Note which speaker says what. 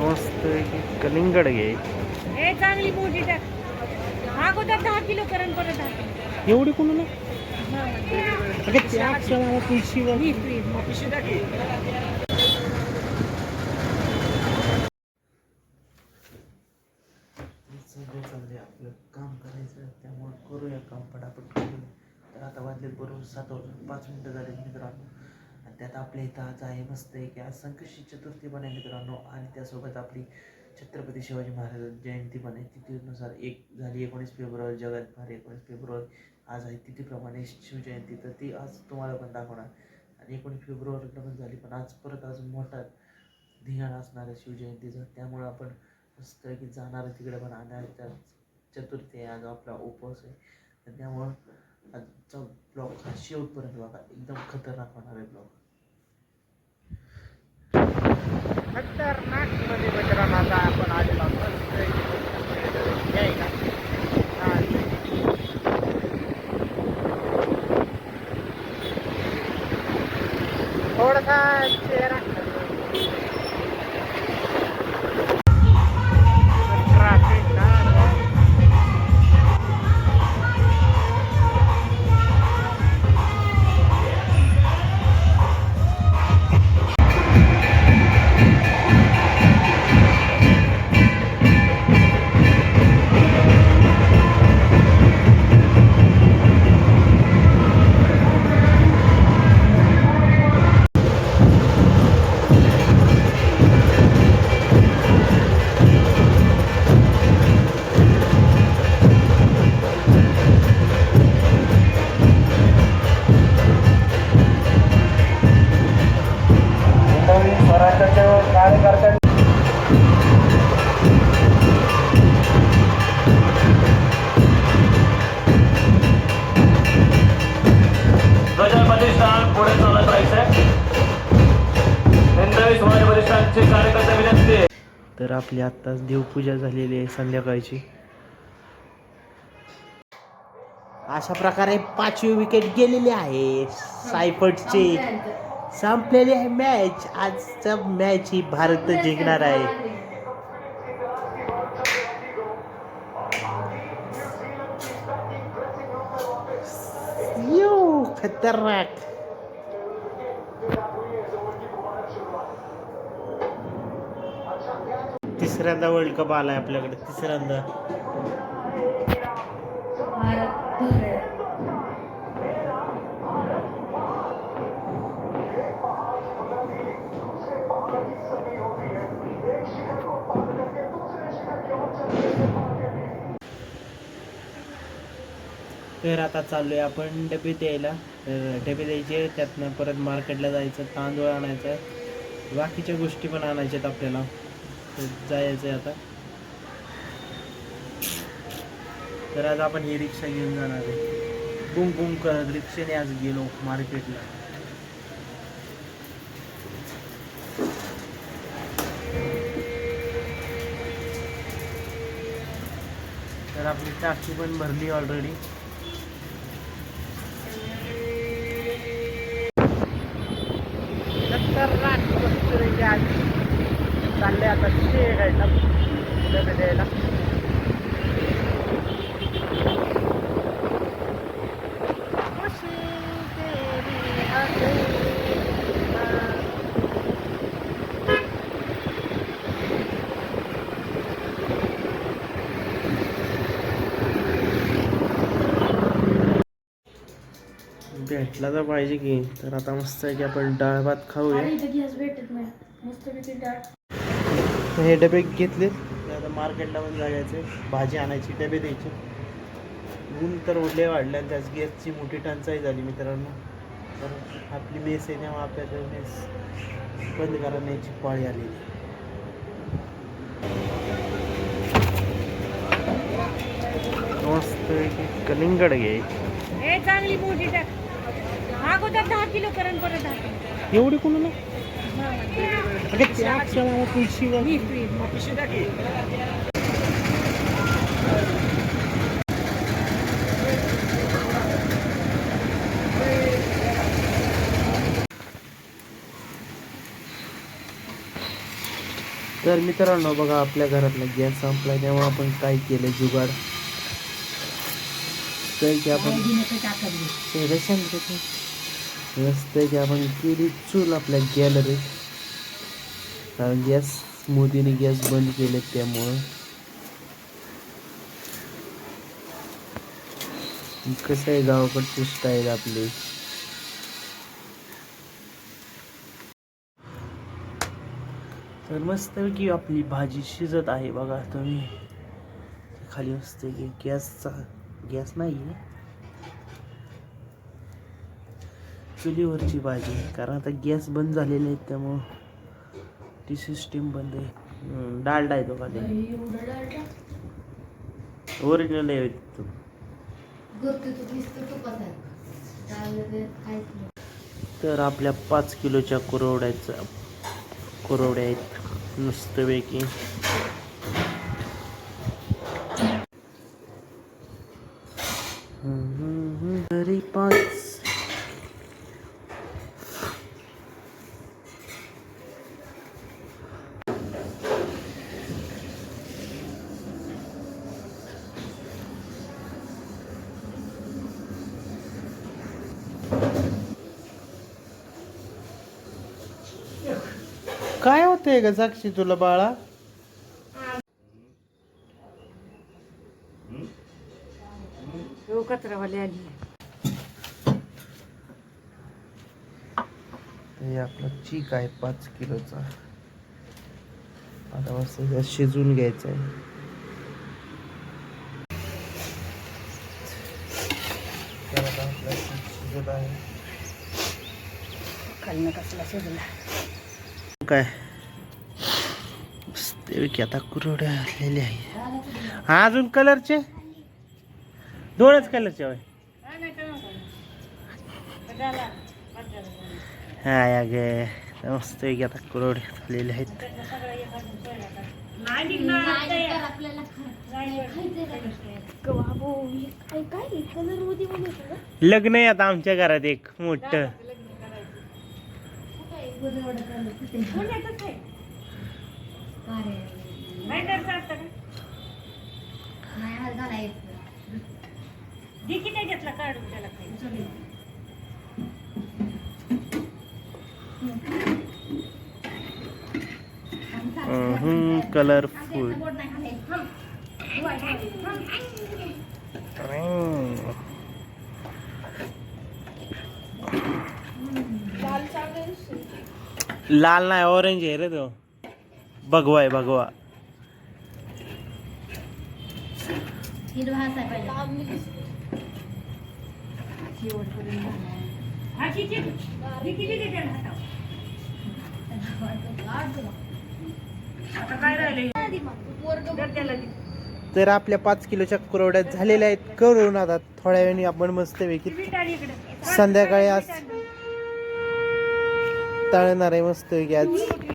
Speaker 1: मस्त कलिंगड घे.
Speaker 2: हे चांगली मोठी टाक. अगोदर 10 किलो करून परत 10 किलो.
Speaker 1: एवढी कोणाला अगं त्या क्षणाला तुळशीवर
Speaker 2: पिशवी टाकी.
Speaker 1: चाललंय आपलं काम करायचं, त्यामुळे करूया काम पटापट करूया. तर आता वाजलेत बरोबर 7:05 झाले मित्रांनो. आणि त्यात आपल्या इथं आज आहे मस्त आहे की आज संकष्टी चतुर्थी पण आहे मित्रांनो. आणि त्यासोबत आपली छत्रपती शिवाजी महाराज जयंती पण आहे. तिथीनुसार एक झाली 19 फेब्रुवारी जगात भार 19 फेब्रुवारी आज आहे तिथीप्रमाणे शिवजयंती. तर ती आज तुम्हाला पण दाखवणार. आणि 19 फेब्रुवारीला पण झाली, पण आज परत आज मोठा धिंगाण असणार आहे शिवजयंतीचा. त्यामुळं आपण मस्त की जाणार तिकडे पण. आणि चतुर्थी आहे, आज आपला उपवास आहे. तर त्यामुळं आजचा ब्लॉग हा शेवटपर्यंत बघा, एकदम खतरनाक होणार आहे ब्लॉग. खतरनाक मध्ये मित्रांनो आता आपण आलेलो थोडासा चेहरा तर आपली आत्ताच देवपूजा झालेली आहे संध्याकाळची. अशा प्रकारे 5वी विकेट गेलेली आहे सायफर्टची. संपलेली आहे मॅच. आजचा मॅच ही भारत जिंकणार आहे. खतरनाक. तिसऱ्यांदा वर्ल्ड कप आलाय आपल्याकडे, तिसऱ्यांदा. तर आता चाललोय आपण डबे द्यायला. तर डबे द्यायचे, त्यातनं परत मार्केटला जायचं, तांदूळ आणायचं, बाकीच्या गोष्टी पण आणायच्यात आपल्याला. तर जायचं आहे आता. तर आज आपण ही रिक्षा घेऊन जाणार आहे. बुम बुम करत रिक्षेने आज गेलो मार्केटला. तर आपली टाकी पण भरली ऑलरेडी. चालले आता द्यायला द्यायला. भेटला तर पाहिजे की. तर आता मस्त आहे की आपण डाळ भात खाऊया. हे डबे घेतले. आता मार्केटला पण जायचे, भाजी आणायची, डबे द्यायचे. ऊन तर उरले वाढले आणि त्याच गॅसची मोठी टंचाई झाली मित्रांनो. तर आपली मेस आहे तेव्हा आपल्याला मेस बंद करण्याची पाळी आलेली. मस्त कलिंगड घे.
Speaker 2: हे चांगली मोठी टाक. अगोदर 10 किलो करून परत 10 किलो.
Speaker 1: एवढी कोणाला अगं त्या क्षणाला तुळशीवर
Speaker 2: पिशवी टाकी.
Speaker 1: तर मित्रांनो बघा, आपल्या घरातला गॅस संपला तेव्हा आपण काय केलं जुगाड, तर की आपण मस्त की आपण केली चूल आपल्या गॅलरीत, कारण गॅस मोदीने गॅस बंद केले त्यामुळं. कसं आहे गावाकडची स्टाईल आपली. तर मस्त की आपली भाजी शिजत आहे बघा तुम्ही. खाली मस्त की गॅस नाही आहे, चुलीवरची भाजी, कारण आता गॅस बंद झालेले आहेत त्यामुळं ती सिस्टीम बंद आहे. डालडा आहे तो खाली, ओरिजिनल आहे तो. तर आपल्या 5 किलोच्या कुरवड्या आहेत मस्तपैकी. तरी 5. काय होतंय ग साक्षी तुला बाळा?
Speaker 2: कचरावाली आली.
Speaker 1: हे आपला चीक आहे 5 किलोचा. आता मस्त शिजून घ्यायचं आहे. तर आता आपला चीक शिजत आहे.
Speaker 2: खालनं कसला शिजला.
Speaker 1: काय मस्त आता कुरवड्या आलेल्या आहे. हा अजून कलरचे 2च कलरचे होय. हा या गे मस्त आता कुरवड्या आलेल्या आहेत. लग्न आहे आता आमच्या घरात एक मोठ. कलरफुल. लाल नाही, ऑरेंज आहे रे तो. भगवा आहे, भगवा. तर आपल्या 5 किलोच्या कुरवड्या झालेल्या आहेत करून. आता थोड्या वेळाने आपण मस्तपैकी संध्याकाळी आज तळणार आहे मस्तपैकी आज.